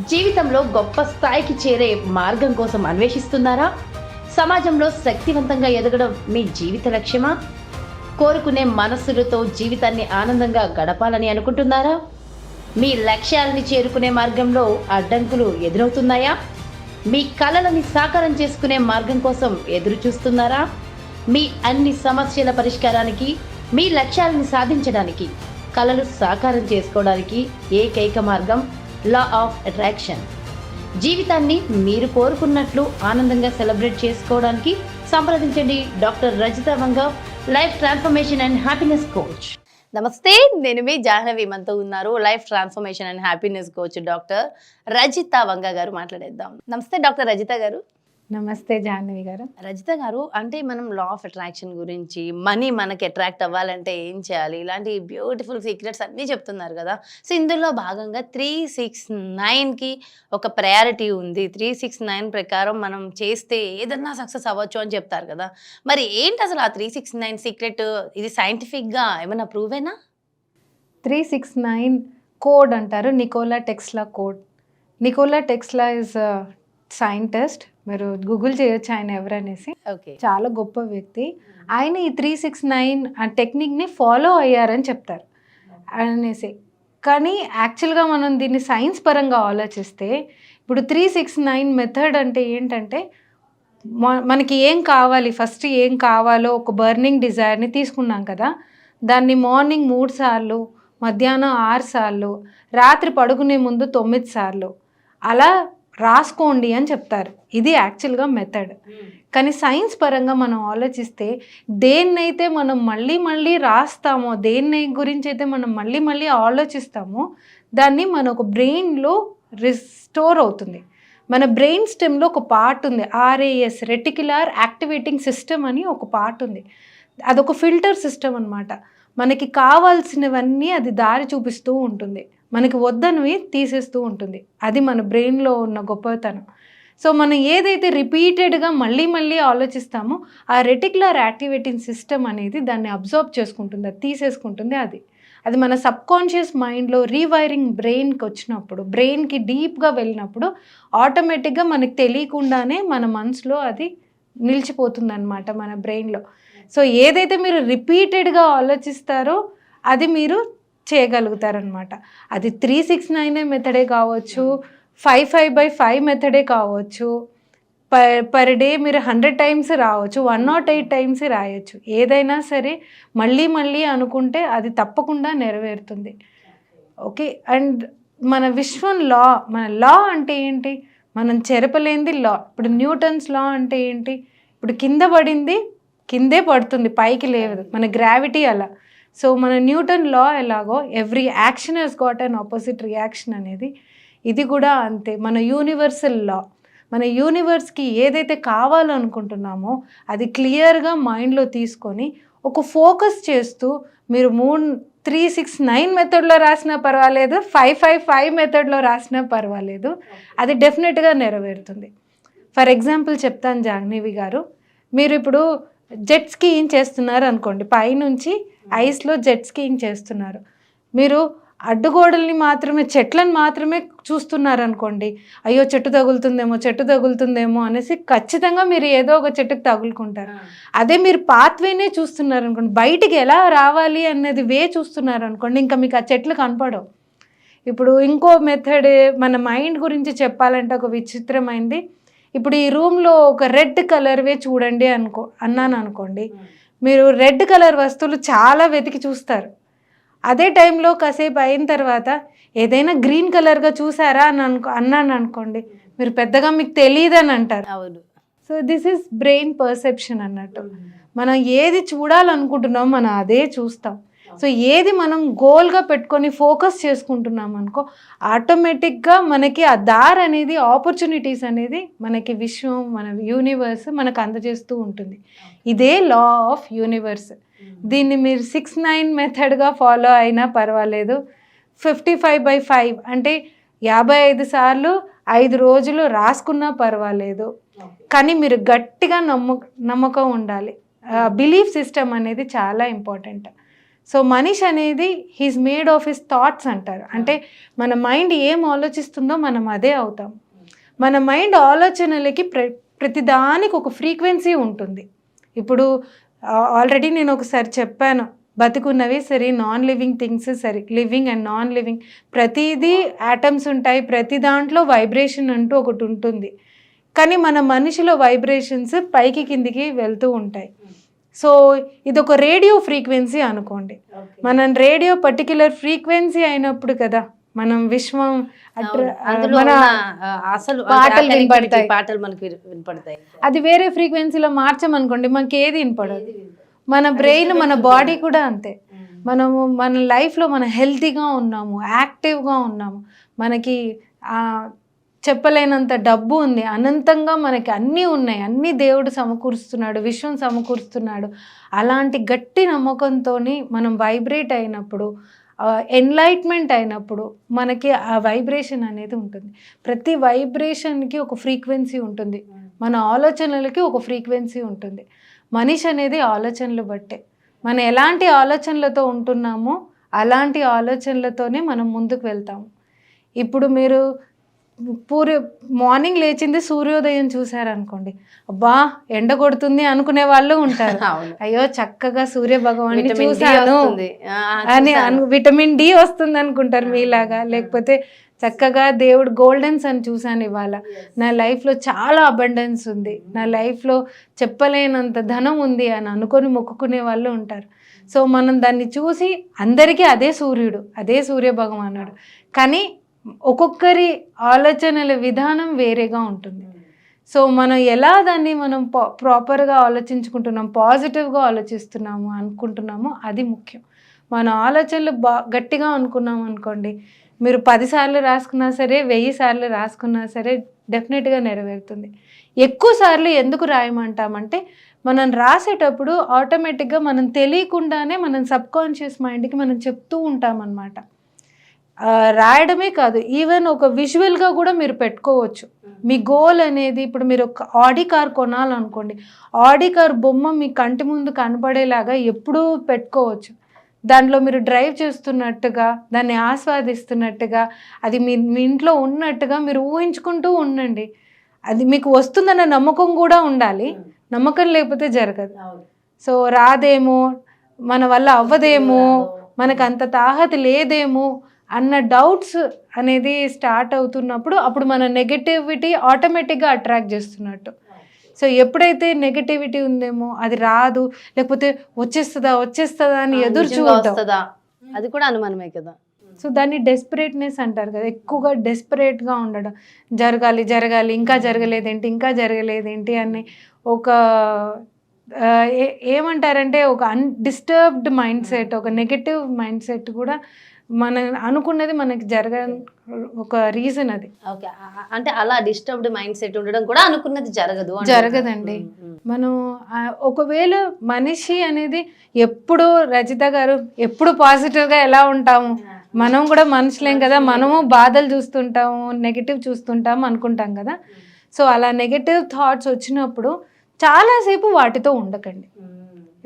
జీవితంలో గొప్ప స్థాయికి చేరే మార్గం కోసం అన్వేషిస్తున్నారా? సమాజంలో శక్తివంతంగా ఎదగడం మీ జీవిత లక్ష్యమా? కోరుకునే మనస్సులతో జీవితాన్ని ఆనందంగా గడపాలని అనుకుంటున్నారా? మీ లక్ష్యాలని చేరుకునే మార్గంలో అడ్డంకులు ఎదురవుతున్నాయా? మీ కలలని సాకారం చేసుకునే మార్గం కోసం ఎదురు చూస్తున్నారా? మీ అన్ని సమస్యల పరిష్కారానికి, మీ లక్ష్యాలను సాధించడానికి, కలలు సాకారం చేసుకోవడానికి ఏకైక మార్గం లా ఆఫ్ అట్రాక్షన్. జీవితాన్ని మీరు కోరుకున్నట్లు ఆనందంగా సెలబ్రేట్ చేసుకోవడానికి సంప్రదించండి doctor Rajitha Vanga, life transformation and happiness coach. Namaste, నేను మీ జాహ్నవి. మనతో ఉన్నారు life transformation and happiness coach doctor Rajitha Vanga garu. మాట్లాడేద్దాం. నమస్తే డాక్టర్ రజిత గారు. నమస్తే జాహ్నవి గారు. రజిత గారు, అంటే మనం లా ఆఫ్ అట్రాక్షన్ గురించి, మనీ మనకి అట్రాక్ట్ అవ్వాలంటే ఏం చేయాలి, ఇలాంటి బ్యూటిఫుల్ సీక్రెట్స్ అన్నీ చెప్తున్నారు కదా. సో ఇందులో భాగంగా 369కి ఒక ప్రయారిటీ ఉంది. 369 ప్రకారం మనం చేస్తే ఏదన్నా సక్సెస్ అవ్వచ్చు అని చెప్తారు కదా. మరి ఏంటి అసలు ఆ 369 సీక్రెట్? ఇది సైంటిఫిక్గా ఏమైనా ప్రూవేనా? 369 కోడ్ అంటారు, Nicola Tesla code. Nicola Tesla is scientist. మీరు గూగుల్ చేయొచ్చు ఆయన ఎవరనేసి. ఓకే, చాలా గొప్ప వ్యక్తి. ఆయన ఈ 369 ఆ టెక్నిక్ని ఫాలో అయ్యారని చెప్తారు అనేసి. కానీ యాక్చువల్గా మనం దీన్ని సైన్స్ పరంగా ఆలోచిస్తే, ఇప్పుడు 369 మెథడ్ అంటే ఏంటంటే, మనకి ఏం కావాలి, ఫస్ట్ ఏం కావాలో ఒక బర్నింగ్ డిజైర్ని తీసుకున్నాం కదా, దాన్ని మార్నింగ్ 3 సార్లు, మధ్యాహ్నం 6 సార్లు, రాత్రి పడుకునే ముందు 9 సార్లు అలా రాసుకోండి అని చెప్తారు. ఇది యాక్చువల్గా మెథడ్. కానీ సైన్స్ పరంగా మనం ఆలోచిస్తే, దేన్నైతే మనం మళ్ళీ మళ్ళీ రాస్తామో, దేన్ని గురించి అయితే మనం మళ్ళీ మళ్ళీ ఆలోచిస్తామో, దాన్ని మన ఒక బ్రెయిన్లో రిస్టోర్ అవుతుంది. మన బ్రెయిన్ స్టెమ్లో ఒక పార్ట్ ఉంది, RAS, రెటిక్యులర్ యాక్టివేటింగ్ సిస్టమ్ అని ఒక పార్ట్ ఉంది. అదొక ఫిల్టర్ సిస్టమ్ అనమాట. మనకి కావాల్సినవన్నీ అది దారి చూపిస్తూ ఉంటుంది, మనకి వద్దనివి తీసేస్తూ ఉంటుంది. అది మన బ్రెయిన్లో ఉన్న గొప్పతనం. సో మనం ఏదైతే రిపీటెడ్గా మళ్ళీ మళ్ళీ ఆలోచిస్తామో, ఆ రెటిక్యులర్ యాక్టివేటింగ్ సిస్టమ్ అనేది దాన్ని అబ్జర్వ్ చేసుకుంటుంది, అది తీసేసుకుంటుంది. అది మన సబ్కాన్షియస్ మైండ్లో రీవైరింగ్ బ్రెయిన్కి వచ్చినప్పుడు, బ్రెయిన్కి డీప్గా వెళ్ళినప్పుడు ఆటోమేటిక్గా మనకి తెలియకుండానే మన మనసులో అది నిలిచిపోతుంది అనమాట, మన బ్రెయిన్లో. సో ఏదైతే మీరు రిపీటెడ్గా ఆలోచిస్తారో అది మీరు చేయగలుగుతారనమాట. అది 369 మెథడే కావచ్చు, 5/5 మెథడే కావచ్చు, పర్ డే మీరు 100 టైమ్స్ రావచ్చు, 108 టైమ్స్ రాయొచ్చు. ఏదైనా సరే మళ్ళీ మళ్ళీ అనుకుంటే అది తప్పకుండా నెరవేరుతుంది. ఓకే. అండ్ మన విశ్వం లా, మన లా అంటే ఏంటి, మనం చెరపలేంది లా. ఇప్పుడు న్యూటన్స్ లా అంటే ఏంటి, ఇప్పుడు కింద పడింది కిందే పడుతుంది, పైకి లేదు, మన గ్రావిటీ అలా. సో మన న్యూటన్ లా ఎలాగో every action has got an opposite reaction అనేది, ఇది కూడా అంతే. మన యూనివర్సల్ లా, మన యూనివర్స్కి ఏదైతే కావాలనుకుంటున్నామో అది క్లియర్గా మైండ్లో తీసుకొని ఒక ఫోకస్ చేస్తూ మీరు 369 మెథడ్లో రాసినా పర్వాలేదు, 5/5 మెథడ్లో రాసినా పర్వాలేదు, అది డెఫినెట్గా నెరవేరుతుంది. ఫర్ ఎగ్జాంపుల్ చెప్తాను జాహ్నవి గారు, మీరు ఇప్పుడు జెట్ స్కీయింగ్ చేస్తున్నారు అనుకోండి, పైనుంచి ఐస్లో జెట్ స్కీయింగ్ చేస్తున్నారు. మీరు అడ్డుగోడల్ని మాత్రమే, చెట్లను మాత్రమే చూస్తున్నారు అనుకోండి, అయ్యో చెట్టు తగులుతుందేమో అనేసి ఖచ్చితంగా మీరు ఏదో ఒక చెట్టుకు తగులుకుంటారు. అదే మీరు పాత్వేనే చూస్తున్నారు అనుకోండి, బయటికి ఎలా రావాలి అన్నది చూస్తున్నారు అనుకోండి, ఇంకా మీకు ఆ చెట్లు కనపడవు. ఇప్పుడు ఇంకో మెథడ్ మన మైండ్ గురించి చెప్పాలంటే ఒక విచిత్రమైంది. ఇప్పుడు ఈ రూమ్లో ఒక రెడ్ కలర్వే చూడండి అన్నాను అనుకోండి, మీరు రెడ్ కలర్ వస్తువులు చాలా వెతికి చూస్తారు. అదే టైంలో కాసేపు అయిన తర్వాత ఏదైనా గ్రీన్ కలర్గా చూసారా అన్నాను అనుకోండి, మీరు పెద్దగా మీకు తెలియదని అంటారు. అవును. So this is brain perception అన్నట్టు. మనం ఏది చూడాలనుకుంటున్నాం మనం అదే చూస్తాం. సో ఏది మనం గోల్గా పెట్టుకొని ఫోకస్ చేసుకుంటున్నాం అనుకో, ఆటోమేటిక్గా మనకి ఆ దారి అనేది, ఆపర్చునిటీస్ అనేది మనకి విశ్వం, మన యూనివర్స్ మనకు అందజేస్తూ ఉంటుంది. ఇదే లా ఆఫ్ యూనివర్స్. దీన్ని మీరు 69 మెథడ్గా ఫాలో అయినా పర్వాలేదు, 55/5 అంటే 55 సార్లు 5 రోజులు రాసుకున్నా పర్వాలేదు. కానీ మీరు గట్టిగా నమ్మకం ఉండాలి. బిలీఫ్ సిస్టమ్ అనేది చాలా ఇంపార్టెంట్. సో మనిషి అనేది he's made of his thoughts అంటారు. అంటే మన మైండ్ ఏం ఆలోచిస్తుందో మనం అదే అవుతాం. మన మైండ్ ఆలోచనలకి ప్రతిదానికి ఒక ఫ్రీక్వెన్సీ ఉంటుంది. ఇప్పుడు ఆల్రెడీ నేను ఒకసారి చెప్పాను, బతికున్నవి సరే, నాన్ లివింగ్ థింగ్స్ సరే, లివింగ్ అండ్ నాన్ లివింగ్ ప్రతిదీ యాటమ్స్ ఉంటాయి. ప్రతి దాంట్లో వైబ్రేషన్ అంటూ ఒకటి ఉంటుంది. కానీ మన మనిషిలో వైబ్రేషన్స్ పైకి కిందికి వెళ్తూ ఉంటాయి. సో ఇది ఒక రేడియో ఫ్రీక్వెన్సీ అనుకోండి. మనం రేడియో పర్టిక్యులర్ ఫ్రీక్వెన్సీ అయినప్పుడు కదా మనం విశ్వం మన పాటలు మనకి వినపడతాయి. అది వేరే ఫ్రీక్వెన్సీలో మార్చమనుకోండి మనకి ఏది వినపడదు. మన బ్రెయిన్ మన బాడీ కూడా అంతే. మనము మన లైఫ్లో మనం హెల్తీగా ఉన్నాము, యాక్టివ్గా ఉన్నాము, మనకి చెప్పలేనంత డబ్బు ఉంది, అనంతంగా మనకి అన్నీ ఉన్నాయి, అన్నీ దేవుడు సమకూరుస్తున్నాడు, విశ్వం సమకూరుస్తున్నాడు. అలాంటి గట్టి నమ్మకంతో మనం వైబ్రేట్ అయినప్పుడు, ఎన్లైట్మెంట్ అయినప్పుడు మనకి ఆ వైబ్రేషన్ అనేది ఉంటుంది. ప్రతి వైబ్రేషన్కి ఒక ఫ్రీక్వెన్సీ ఉంటుంది. మన ఆలోచనలకి ఒక ఫ్రీక్వెన్సీ ఉంటుంది. మనిషి అనేది ఆలోచనలు బట్టే. మనం ఎలాంటి ఆలోచనలతో ఉంటున్నామో అలాంటి ఆలోచనలతోనే మనం ముందుకు వెళ్తాము. ఇప్పుడు మీరు మార్నింగ్ లేచింది సూర్యోదయం చూసారనుకోండి, అబ్బా ఎండ కొడుతుంది అనుకునే వాళ్ళు ఉంటారు. అయ్యో చక్కగా సూర్య భగవాన్ని చూసాను అని విటమిన్ డి వస్తుంది అనుకుంటారు మీలాగా. లేకపోతే చక్కగా దేవుడు గోల్డెన్ సన్ చూసాను ఇవాళ, నా లైఫ్లో చాలా అబండెన్స్ ఉంది, నా లైఫ్లో చెప్పలేనంత ధనం ఉంది అని అనుకొని మొక్కుకునే వాళ్ళు ఉంటారు. సో మనం దాన్ని చూసి అందరికీ అదే సూర్యుడు, అదే సూర్య భగవానుడు. కానీ ఒక్కొక్కరి ఆలోచనల విధానం వేరేగా ఉంటుంది. సో మనం ఎలా దాన్ని మనం ప్రాపర్గా ఆలోచించుకుంటున్నాం, పాజిటివ్గా ఆలోచిస్తున్నాము అనుకుంటున్నామో అది ముఖ్యం. మన ఆలోచనలు గట్టిగా అనుకున్నాం అనుకోండి, మీరు 10 సార్లు రాసుకున్నా సరే, 1000 సార్లు రాసుకున్నా సరే డెఫినెట్గా నెరవేరుతుంది. ఎక్కువ సార్లు ఎందుకు రాయమంటామంటే మనం రాసేటప్పుడు ఆటోమేటిక్గా మనం తెలియకుండానే మనం సబ్కాన్షియస్ మైండ్కి మనం చెప్తూ ఉంటామన్నమాట. రాయడమే కాదు, ఈవెన్ ఒక విజువల్గా కూడా మీరు పెట్టుకోవచ్చు. మీ గోల్ అనేది, ఇప్పుడు మీరు ఒక ఆడి కార్ కొనాలనుకోండి, ఆడి కార్ బొమ్మ మీ కంటి ముందు కనపడేలాగా ఎప్పుడూ పెట్టుకోవచ్చు. దాంట్లో మీరు డ్రైవ్ చేస్తున్నట్టుగా, దాన్ని ఆస్వాదిస్తున్నట్టుగా, అది మీ ఇంట్లో ఉన్నట్టుగా మీరు ఊహించుకుంటూ ఉండండి. అది మీకు వస్తుందన్న నమ్మకం కూడా ఉండాలి. నమ్మకం లేకపోతే జరగదు. సో రాదేమో, మన వల్ల అవ్వదేమో, మనకు అంత తాహత లేదేమో అన్న డౌట్స్ అనేది స్టార్ట్ అవుతున్నప్పుడు అప్పుడు మన నెగటివిటీ ఆటోమేటిక్గా అట్రాక్ట్ చేస్తున్నట్టు. సో ఎప్పుడైతే నెగటివిటీ ఉందేమో, అది రాదు, లేకపోతే వచ్చేస్తుందా అని ఎదురు చూస్తుందా, అది కూడా అనుమానమే కదా. సో దాన్ని డెస్పరేట్నెస్ అంటారు కదా. ఎక్కువగా డెస్పరేట్గా ఉండడం, జరగాలి, ఇంకా జరగలేదేంటి అని ఒక ఏమంటారంటే ఒక అన్డిస్టర్బ్డ్ మైండ్ సెట్, ఒక నెగటివ్ మైండ్ సెట్ కూడా మనం అనుకున్నది మనకి ఒక రీజన్ అది. ఓకే, అంటే అలా డిస్టర్బ్డ్ మైండ్ సెట్ ఉండడం కూడా అనుకున్నది జరగదండి. మనం ఒకవేళ మనిషి అనేది ఎప్పుడు, రజిత గారు ఎప్పుడు పాజిటివ్గా ఎలా ఉంటాము, మనం కూడా మనుషులేం కదా, మనము బాధలు చూస్తుంటాము, నెగిటివ్ చూస్తుంటాము అనుకుంటాం కదా. సో అలా నెగిటివ్ థాట్స్ వచ్చినప్పుడు చాలాసేపు వాటితో ఉండకండి.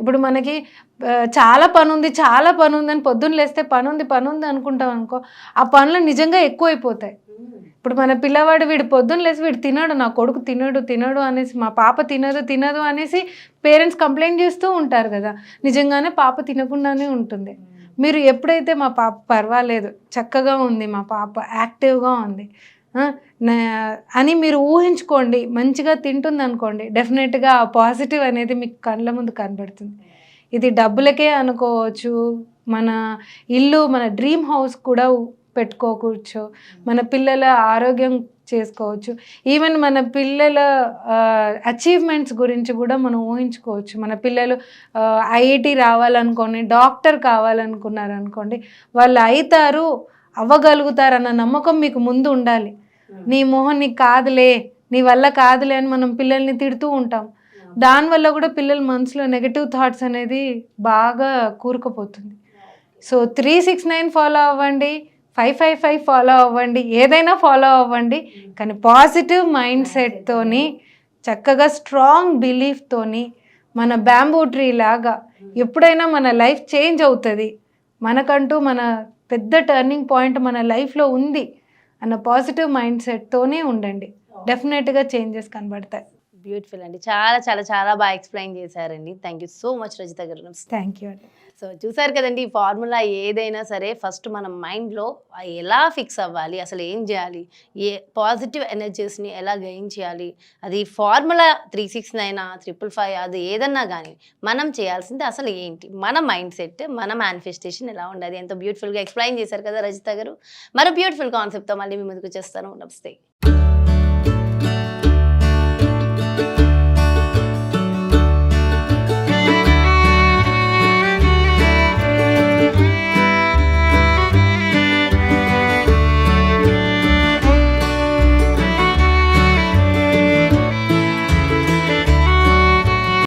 ఇప్పుడు మనకి చాలా పని ఉంది అని పొద్దున్న లేస్తే పని ఉంది అనుకుంటాం అనుకో, ఆ పనులు నిజంగా ఎక్కువైపోతాయి. ఇప్పుడు మన పిల్లవాడు వీడు పొద్దున్న లేసి వీడు తినడు, నా కొడుకు తినడు అనేసి, మా పాప తినదు అనేసి పేరెంట్స్ కంప్లైంట్ చేస్తూ ఉంటారు కదా. నిజంగానే పాప తినకుండానే ఉంటుంది. మీరు ఎప్పుడైతే మా పాప పర్వాలేదు, చక్కగా ఉంది, మా పాప యాక్టివ్గా ఉంది అని మీరు ఊహించుకోండి, మంచిగా తింటుంది అనుకోండి, డెఫినెట్గా ఆ పాజిటివ్ అనేది మీకు కళ్ళ ముందు కనబడుతుంది. ఇది డబ్బులకే అనుకోవచ్చు, మన ఇల్లు, మన డ్రీమ్ హౌస్ కూడా పెట్టుకోవచ్చు, మన పిల్లల ఆరోగ్యం చేసుకోవచ్చు, ఈవెన్ మన పిల్లల అచీవ్మెంట్స్ గురించి కూడా మనం ఊహించుకోవచ్చు. మన పిల్లలు ఐఐటి రావాలనుకోండి, డాక్టర్ కావాలనుకున్నారనుకోండి, వాళ్ళు అవ్వగలుగుతారు అన్న నమ్మకం మీకు ముందు ఉండాలి. నీ మొహం నీకు కాదులే, నీ వల్ల కాదులే అని మనం పిల్లల్ని తిడుతూ ఉంటాం. దానివల్ల కూడా పిల్లల మనసులో నెగటివ్ థాట్స్ అనేది బాగా కూరుకుపోతుంది. సో 369 ఫాలో అవ్వండి, 555 ఫాలో అవ్వండి, ఏదైనా ఫాలో అవ్వండి, కానీ పాజిటివ్ మైండ్ సెట్తోని, చక్కగా స్ట్రాంగ్ బిలీఫ్తోని మన బ్యాంబూ ట్రీ లాగా ఎప్పుడైనా మన లైఫ్ చేంజ్ అవుతుంది, మనకంటూ మన పెద్ద టర్నింగ్ పాయింట్ మన లైఫ్లో ఉంది అన్న పాజిటివ్ మైండ్ సెట్తోనే ఉండండి. డెఫినెట్గా చేంజెస్ కనబడతాయి. బ్యూటిఫుల్ అండి. చాలా చాలా చాలా బాగా ఎక్స్ప్లెయిన్ చేశారండి. Thank you so much Rajitha garu. Thank you అండి. సో చూసారు కదండి, ఈ ఫార్ములా ఏదైనా సరే ఫస్ట్ మన మైండ్లో ఎలా ఫిక్స్ అవ్వాలి, అసలు ఏం చేయాలి, ఏ పాజిటివ్ ఎనర్జీస్ని ఎలా గెయిన్ చేయాలి, అది ఫార్ములా 369 555 అది ఏదన్నా కానీ మనం చేయాల్సింది అసలు ఏంటి, మన మైండ్ సెట్, మన మేనిఫెస్టేషన్ ఎలా ఉండాలి, ఎంతో బ్యూటిఫుల్గా ఎక్స్ప్లెయిన్ చేశారు కదా రజిత గారు. మరో బ్యూటిఫుల్ కాన్సెప్ట్తో మళ్ళీ మీ ముందుకు వచ్చేస్తాను. నమస్తే.